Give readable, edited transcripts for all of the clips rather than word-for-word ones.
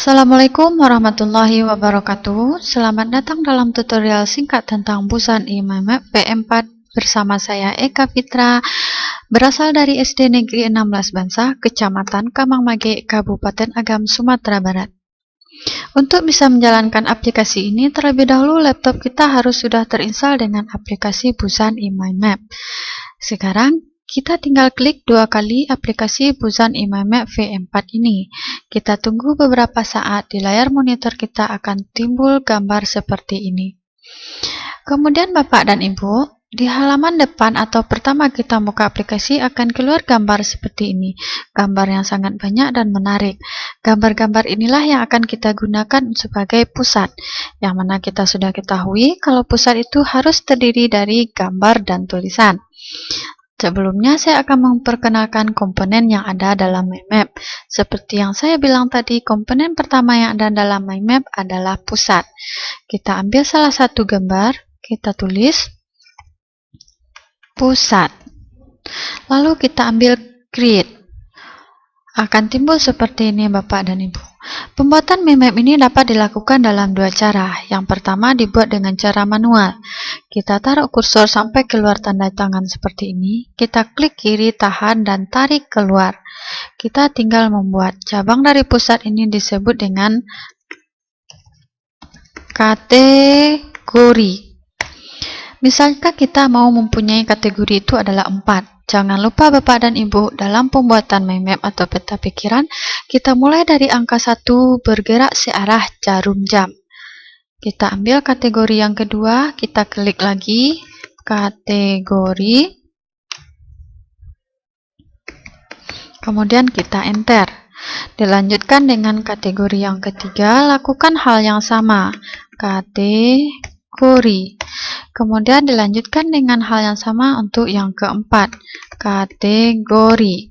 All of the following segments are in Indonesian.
Assalamualaikum warahmatullahi wabarakatuh. Selamat datang dalam tutorial singkat tentang Busan IMAP P4 bersama saya Eka Fitra, berasal dari SD Negeri 16 Bansa, Kecamatan Kamangmage, Kabupaten Agam, Sumatera Barat. Untuk bisa menjalankan aplikasi ini, terlebih dahulu laptop kita harus sudah terinstal dengan aplikasi Busan IMAP. Sekarang kita tinggal klik dua kali aplikasi Busan IMAP V4 ini. Kita tunggu beberapa saat, di layar monitor kita akan timbul gambar seperti ini. Kemudian Bapak dan Ibu, di halaman depan atau pertama kita buka aplikasi akan keluar gambar seperti ini. Gambar yang sangat banyak dan menarik. Gambar-gambar inilah yang akan kita gunakan sebagai pusat, yang mana kita sudah ketahui kalau pusat itu harus terdiri dari gambar dan tulisan. Sebelumnya saya akan memperkenalkan komponen yang ada dalam MindMap. Seperti yang saya bilang tadi, komponen pertama yang ada dalam MindMap adalah pusat. Kita ambil salah satu gambar, kita tulis pusat. Lalu kita ambil create. Akan timbul seperti ini Bapak dan Ibu. Pembuatan MindMap ini dapat dilakukan dalam dua cara. Yang pertama dibuat dengan cara manual. Kita taruh kursor sampai keluar tanda tangan seperti ini. Kita klik kiri, tahan, dan tarik keluar. Kita tinggal membuat. Cabang dari pusat ini disebut dengan kategori. Misalkan kita mau mempunyai kategori itu adalah 4. Jangan lupa Bapak dan Ibu, dalam pembuatan MindMap atau peta pikiran, kita mulai dari angka 1 bergerak searah jarum jam. Kita ambil kategori yang kedua, kita klik lagi, kategori, kemudian kita enter. Dilanjutkan dengan kategori yang ketiga, lakukan hal yang sama, kategori. Kemudian dilanjutkan dengan hal yang sama untuk yang keempat, kategori.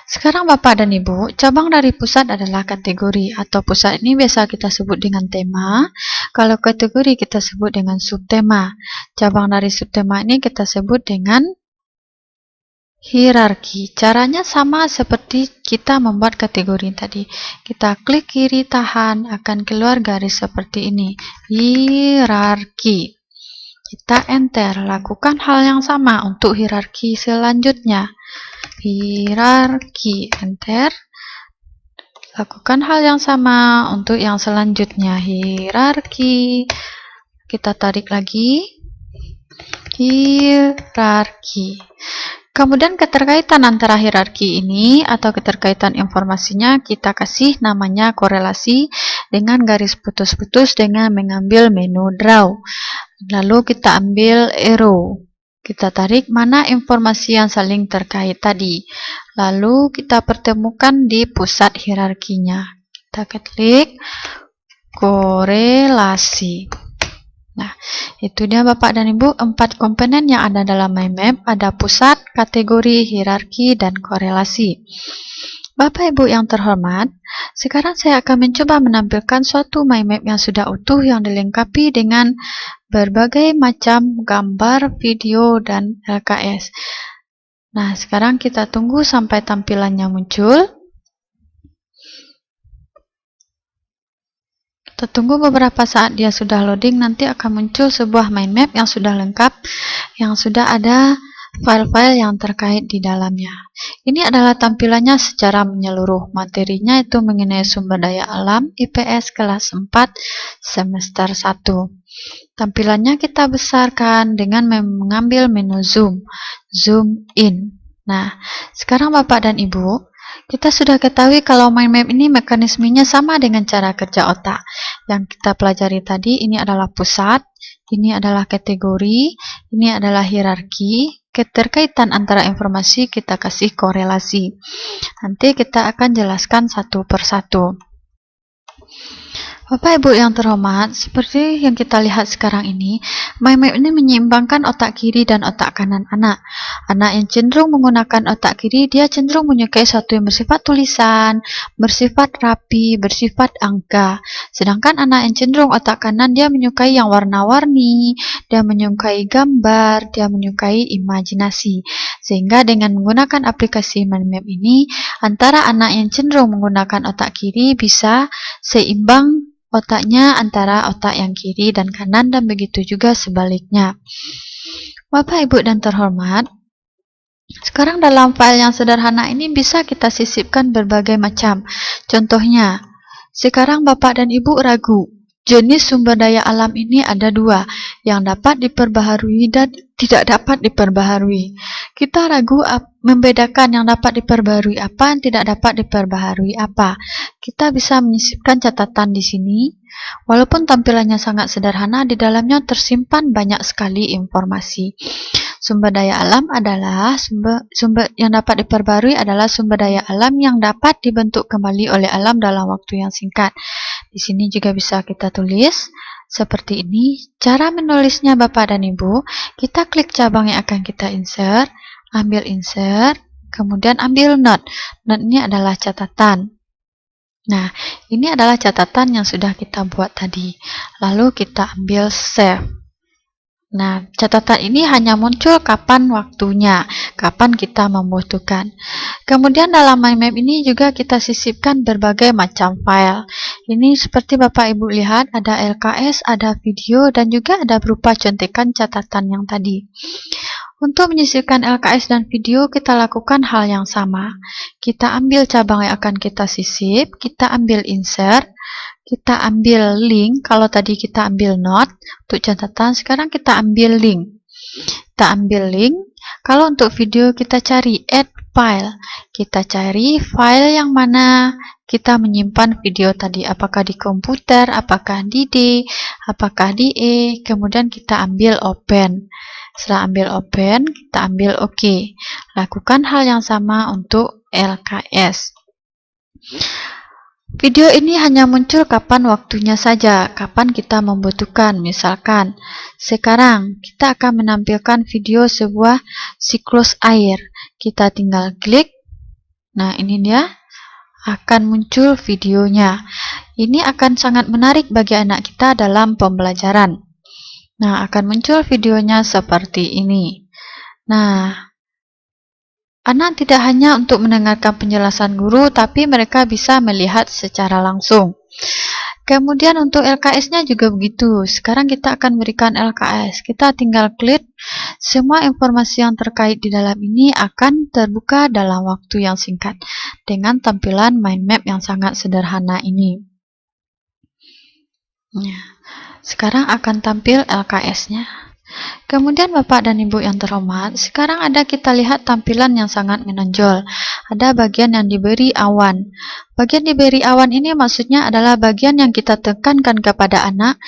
Sekarang Bapak dan Ibu, cabang dari pusat adalah kategori, atau pusat ini biasa kita sebut dengan tema. Kalau kategori kita sebut dengan subtema. Cabang dari subtema ini kita sebut dengan hierarki. Caranya sama seperti kita membuat kategori tadi. Kita klik kiri, tahan, akan keluar garis seperti ini, hierarki. Kita enter, lakukan hal yang sama untuk hierarki selanjutnya. Hierarki, enter. Lakukan hal yang sama untuk yang selanjutnya. Hierarki. Kita tarik lagi. Hierarki. Kemudian keterkaitan antara hierarki ini atau keterkaitan informasinya kita kasih namanya korelasi dengan garis putus-putus dengan mengambil menu draw. Lalu kita ambil arrow. Kita tarik mana informasi yang saling terkait tadi. Lalu kita pertemukan di pusat hierarkinya. Kita klik korelasi. Nah, itu dia Bapak dan Ibu, 4 komponen yang ada dalam MindMap. Ada pusat, kategori, hierarki, dan korelasi. Bapak Ibu yang terhormat, sekarang saya akan mencoba menampilkan suatu MindMap yang sudah utuh yang dilengkapi dengan berbagai macam gambar, video, dan LKS. Nah, sekarang kita tunggu sampai tampilannya muncul. Kita tunggu beberapa saat dia sudah loading, nanti akan muncul sebuah MindMap yang sudah lengkap, yang sudah ada file-file yang terkait di dalamnya. Ini adalah tampilannya secara menyeluruh. Materinya itu mengenai sumber daya alam IPS kelas 4 semester 1. Tampilannya kita besarkan dengan mengambil menu zoom, zoom in. Nah, sekarang Bapak dan Ibu, kita sudah ketahui kalau MindMap ini mekanismenya sama dengan cara kerja otak. Yang kita pelajari tadi, ini adalah pusat, ini adalah kategori, ini adalah hierarki. Keterkaitan antara informasi kita kasih korelasi. Nanti kita akan jelaskan satu persatu. Bapak Ibu yang terhormat, seperti yang kita lihat sekarang ini, mind map ini menyeimbangkan otak kiri dan otak kanan anak. Anak yang cenderung menggunakan otak kiri, dia cenderung menyukai sesuatu yang bersifat tulisan, bersifat rapi, bersifat angka. Sedangkan anak yang cenderung otak kanan, dia menyukai yang warna-warni, dia menyukai gambar, dia menyukai imajinasi. Sehingga dengan menggunakan aplikasi mind map ini, antara anak yang cenderung menggunakan otak kiri bisa seimbang otaknya antara otak yang kiri dan kanan, dan begitu juga sebaliknya. Bapak, Ibu, dan terhormat, sekarang dalam file yang sederhana ini bisa kita sisipkan berbagai macam. Contohnya, sekarang Bapak dan Ibu ragu. Jenis sumber daya alam ini ada dua, yang dapat diperbaharui dan tidak dapat diperbaharui. Kita ragu membedakan yang dapat diperbaharui apa, yang tidak dapat diperbaharui apa. Kita bisa menyisipkan catatan di sini. Walaupun tampilannya sangat sederhana, di dalamnya tersimpan banyak sekali informasi. Sumber daya alam adalah sumber yang dapat diperbarui adalah sumber daya alam yang dapat dibentuk kembali oleh alam dalam waktu yang singkat. Di sini juga bisa kita tulis seperti ini. Cara menulisnya Bapak dan Ibu, kita klik cabang yang akan kita insert, ambil insert, kemudian ambil note. Note ini adalah catatan. Nah, ini adalah catatan yang sudah kita buat tadi. Lalu kita ambil save. Nah, catatan ini hanya muncul kapan waktunya, kapan kita membutuhkan. Kemudian dalam mind map ini juga kita sisipkan berbagai macam file. Ini seperti Bapak Ibu lihat, ada LKS, ada video, dan juga ada berupa contekan catatan yang tadi. Untuk menyisipkan LKS dan video, kita lakukan hal yang sama. Kita ambil cabang yang akan kita sisip, kita ambil insert, kita ambil link. Kalau tadi kita ambil note untuk catatan, sekarang kita ambil link. Kita ambil link. Kalau untuk video kita cari add file. Kita cari file yang mana kita menyimpan video tadi. Apakah di komputer, apakah di D, apakah di E. Kemudian kita ambil open. Setelah ambil open, kita ambil OK. Lakukan hal yang sama untuk LKS. Video ini hanya muncul kapan waktunya saja, kapan kita membutuhkan. Misalkan, sekarang kita akan menampilkan video sebuah siklus air. Kita tinggal klik. Nah, ini dia. Akan muncul videonya. Ini akan sangat menarik bagi anak kita dalam pembelajaran. Nah, akan muncul videonya seperti ini. Nah, anak tidak hanya untuk mendengarkan penjelasan guru, tapi mereka bisa melihat secara langsung. Kemudian untuk LKS-nya juga begitu. Sekarang kita akan berikan LKS. Kita tinggal klik. Semua informasi yang terkait di dalam ini akan terbuka dalam waktu yang singkat dengan tampilan mind map yang sangat sederhana ini. Sekarang akan tampil LKS-nya. Kemudian Bapak dan Ibu yang terhormat, sekarang kita lihat tampilan yang sangat menonjol. Ada bagian yang diberi awan. Bagian diberi awan ini maksudnya adalah bagian yang kita tekankan kepada anak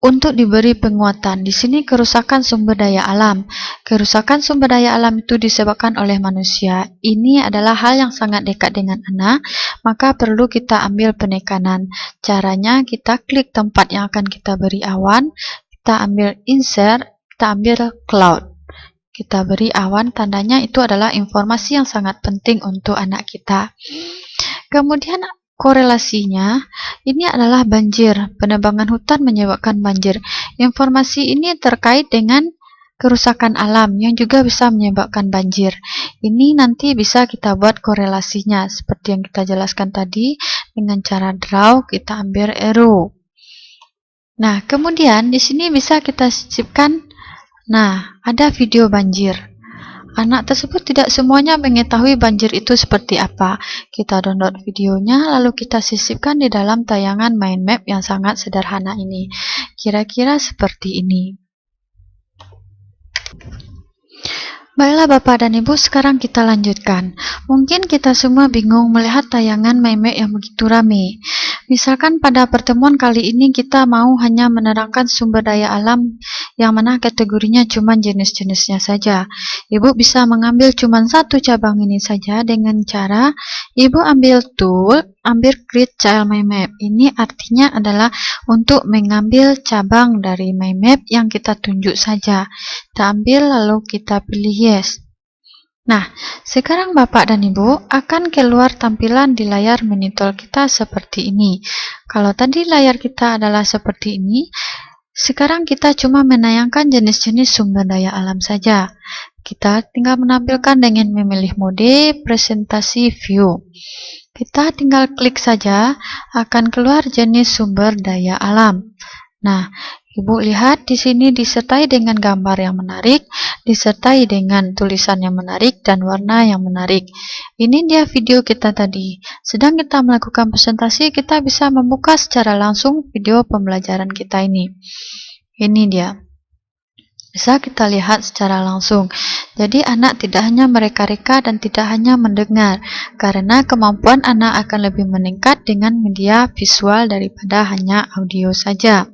untuk diberi penguatan. Di sini kerusakan sumber daya alam. Kerusakan sumber daya alam itu disebabkan oleh manusia. Ini adalah hal yang sangat dekat dengan anak, maka perlu kita ambil penekanan. Caranya kita klik tempat yang akan kita beri awan, kita ambil insert, kita ambil cloud. Kita beri awan, tandanya itu adalah informasi yang sangat penting untuk anak kita. Kemudian korelasinya, ini adalah banjir. Penebangan hutan menyebabkan banjir. Informasi ini terkait dengan kerusakan alam yang juga bisa menyebabkan banjir. Ini nanti bisa kita buat korelasinya, seperti yang kita jelaskan tadi, dengan cara draw, kita ambil arrow. Nah, kemudian di sini bisa kita sisipkan, nah, ada video banjir. Anak tersebut tidak semuanya mengetahui banjir itu seperti apa. Kita download videonya, lalu kita sisipkan di dalam tayangan mind map yang sangat sederhana ini. Kira-kira seperti ini. Baiklah Bapak dan Ibu, sekarang kita lanjutkan. Mungkin kita semua bingung melihat tayangan mind map yang begitu ramai. Misalkan pada pertemuan kali ini kita mau hanya menerangkan sumber daya alam yang mana kategorinya cuma jenis-jenisnya saja. Ibu bisa mengambil cuma satu cabang ini saja dengan cara Ibu ambil tool, ambil create child mind map. Ini artinya adalah untuk mengambil cabang dari mind map yang kita tunjuk saja. Kita ambil lalu kita pilih yes. Nah, sekarang Bapak dan Ibu akan keluar tampilan di layar monitor kita seperti ini. Kalau tadi layar kita adalah seperti ini, sekarang kita cuma menayangkan jenis-jenis sumber daya alam saja. Kita tinggal menampilkan dengan memilih mode presentasi view. Kita tinggal klik saja, akan keluar jenis sumber daya alam. Nah, Ibu lihat di sini disertai dengan gambar yang menarik, disertai dengan tulisan yang menarik dan warna yang menarik. Ini dia video kita tadi. Sedang kita melakukan presentasi, kita bisa membuka secara langsung video pembelajaran kita ini. Ini dia. Bisa kita lihat secara langsung. Jadi anak tidak hanya mereka-reka dan tidak hanya mendengar, karena kemampuan anak akan lebih meningkat dengan media visual daripada hanya audio saja.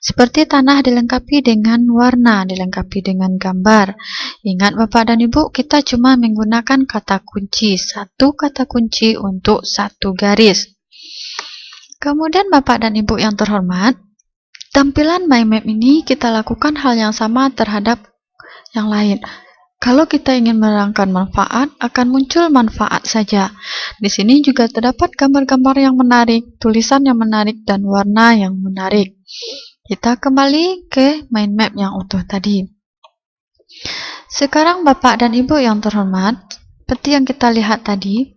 Seperti tanah dilengkapi dengan warna, dilengkapi dengan gambar. Ingat Bapak dan Ibu, kita cuma menggunakan kata kunci, satu kata kunci untuk satu garis. Kemudian Bapak dan Ibu yang terhormat, tampilan mind map ini kita lakukan hal yang sama terhadap yang lain. Kalau kita ingin menerangkan manfaat, akan muncul manfaat saja. Di sini juga terdapat gambar-gambar yang menarik, tulisan yang menarik, dan warna yang menarik. Kita kembali ke mind map yang utuh tadi. Sekarang Bapak dan Ibu yang terhormat, seperti yang kita lihat tadi,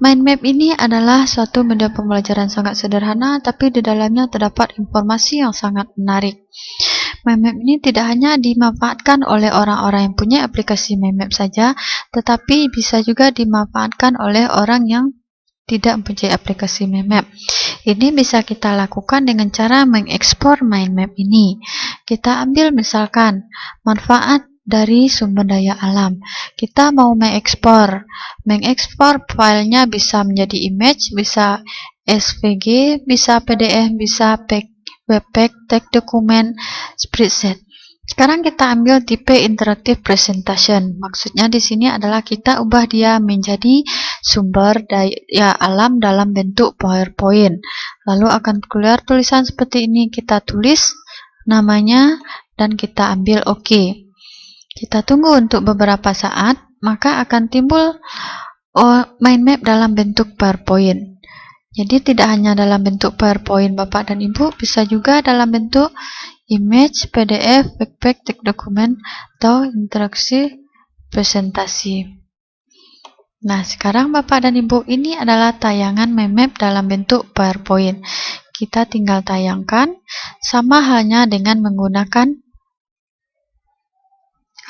mind map ini adalah suatu media pembelajaran sangat sederhana, tapi di dalamnya terdapat informasi yang sangat menarik. Mind map ini tidak hanya dimanfaatkan oleh orang-orang yang punya aplikasi mind map saja, tetapi bisa juga dimanfaatkan oleh orang yang tidak mempunyai aplikasi mind map. Ini bisa kita lakukan dengan cara mengekspor mind map ini. Kita ambil misalkan manfaat dari sumber daya alam. Kita mau mengekspor filenya bisa menjadi image, bisa SVG, bisa PDF, bisa webpack, text dokumen, spreadsheet. Sekarang kita ambil tipe interactive presentation. Maksudnya di sini adalah kita ubah dia menjadi sumber daya alam dalam bentuk PowerPoint. Lalu akan keluar tulisan seperti ini. Kita tulis namanya dan kita ambil OK. Kita tunggu untuk beberapa saat, maka akan timbul mind map dalam bentuk PowerPoint. Jadi tidak hanya dalam bentuk PowerPoint Bapak dan Ibu, bisa juga dalam bentuk image, PDF, webpack, text dokumen, atau interaksi presentasi. Nah, sekarang Bapak dan Ibu, ini adalah tayangan mind map dalam bentuk PowerPoint. Kita tinggal tayangkan, sama halnya dengan menggunakan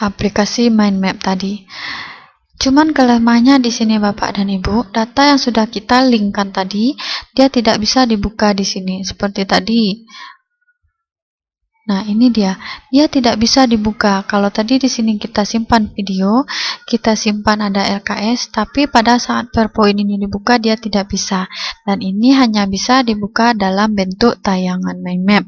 aplikasi mind map tadi. Cuman kelemahannya di sini Bapak dan Ibu, data yang sudah kita linkkan tadi, dia tidak bisa dibuka di sini seperti tadi. Nah, ini dia tidak bisa dibuka. Kalau tadi di sini kita simpan video, kita simpan ada LKS, tapi pada saat PowerPoint ini dibuka dia tidak bisa. Dan ini hanya bisa dibuka dalam bentuk tayangan mind map.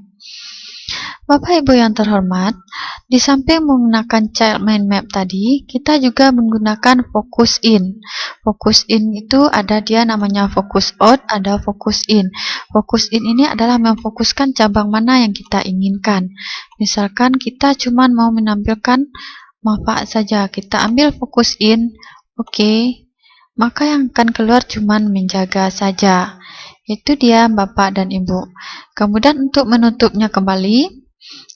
Bapak Ibu yang terhormat, di samping menggunakan child mind map tadi, kita juga menggunakan focus in. Focus in itu ada dia namanya focus out, ada focus in. Focus in ini adalah memfokuskan cabang mana yang kita inginkan. Misalkan kita cuma mau menampilkan manfaat saja, kita ambil focus in, oke. Maka yang akan keluar cuma menjaga saja. Itu dia Bapak dan Ibu. Kemudian untuk menutupnya kembali,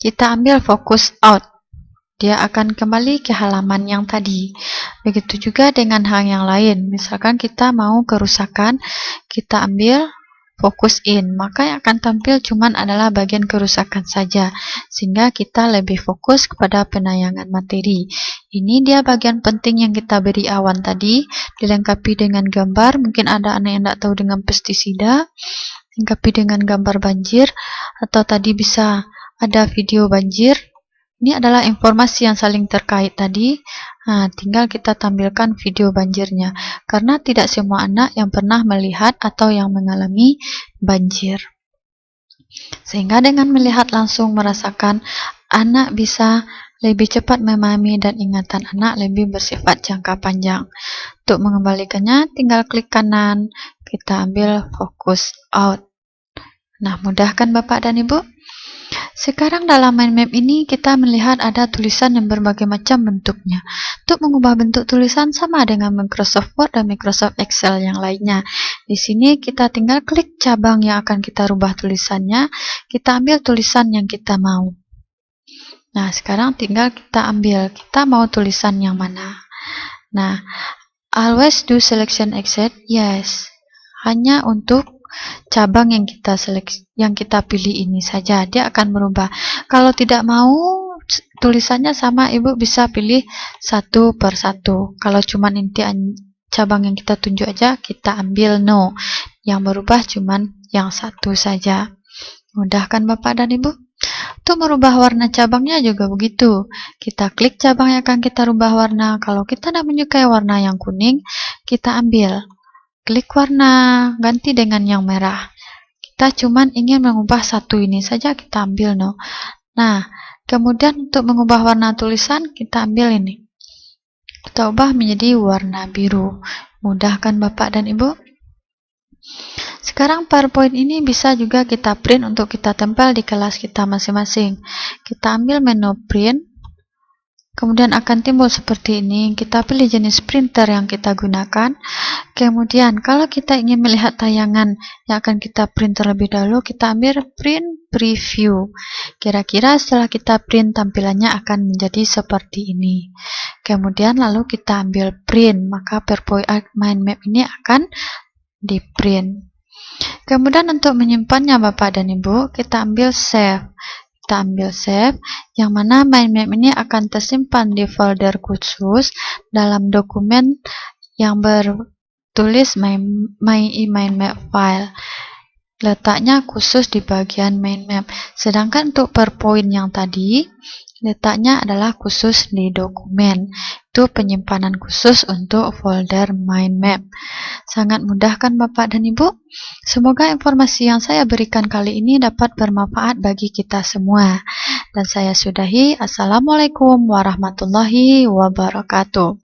kita ambil focus out. Dia akan kembali ke halaman yang tadi. Begitu juga dengan hal yang lain. Misalkan kita mau kerusakan, kita ambil focus in. Maka yang akan tampil cuman adalah bagian kerusakan saja. Sehingga kita lebih fokus kepada penayangan materi. Ini dia bagian penting yang kita beri awan tadi. Dilengkapi dengan gambar. Mungkin ada anak yang tidak tahu dengan pestisida. Dilengkapi dengan gambar banjir. Atau tadi bisa ada video banjir. Ini adalah informasi yang saling terkait tadi. Nah, tinggal kita tampilkan video banjirnya, karena tidak semua anak yang pernah melihat atau yang mengalami banjir. Sehingga dengan melihat langsung merasakan, anak bisa lebih cepat memahami dan ingatan anak lebih bersifat jangka panjang. Untuk mengembalikannya, tinggal klik kanan, kita ambil fokus out. Nah, mudah kan Bapak dan Ibu? Sekarang dalam mind map ini kita melihat ada tulisan yang berbagai macam bentuknya. Untuk mengubah bentuk tulisan sama dengan Microsoft Word dan Microsoft Excel yang lainnya. Di sini kita tinggal klik cabang yang akan kita rubah tulisannya, kita ambil tulisan yang kita mau. Nah, sekarang tinggal kita ambil, kita mau tulisan yang mana. Nah, always do selection exit, yes. Hanya untuk cabang yang kita pilih ini saja, dia akan berubah. Kalau tidak mau tulisannya sama, Ibu bisa pilih satu per satu. Kalau cuma inti cabang yang kita tunjuk aja, kita ambil no. Yang berubah cuma yang satu saja. Mudah kan Bapak dan Ibu? Untuk merubah warna cabangnya juga begitu. Kita klik cabang yang akan kita rubah warna. Kalau kita tidak menyukai warna yang kuning, kita ambil. Klik warna, ganti dengan yang merah. Kita cuma ingin mengubah satu ini saja, kita ambil no. Nah, kemudian untuk mengubah warna tulisan, kita ambil ini. Kita ubah menjadi warna biru. Mudah kan Bapak dan Ibu? Sekarang PowerPoint ini bisa juga kita print untuk kita tempel di kelas kita masing-masing. Kita ambil menu print, kemudian akan timbul seperti ini. Kita pilih jenis printer yang kita gunakan. Kemudian kalau kita ingin melihat tayangan yang akan kita print terlebih dahulu, kita ambil print preview. Kira-kira setelah kita print, tampilannya akan menjadi seperti ini. Kemudian lalu kita ambil print, maka PowerPoint mind map ini akan di print. Kemudian untuk menyimpannya Bapak dan Ibu, kita ambil save. Kita ambil save, yang mana mind map ini akan tersimpan di folder khusus dalam dokumen yang bertulis my mind map file. Letaknya khusus di bagian mind map. Sedangkan untuk PowerPoint yang tadi, letaknya adalah khusus di dokumen. Itu penyimpanan khusus untuk folder mind map. Sangat mudah kan Bapak dan Ibu? Semoga informasi yang saya berikan kali ini dapat bermanfaat bagi kita semua. Dan saya sudahi. Assalamualaikum warahmatullahi wabarakatuh.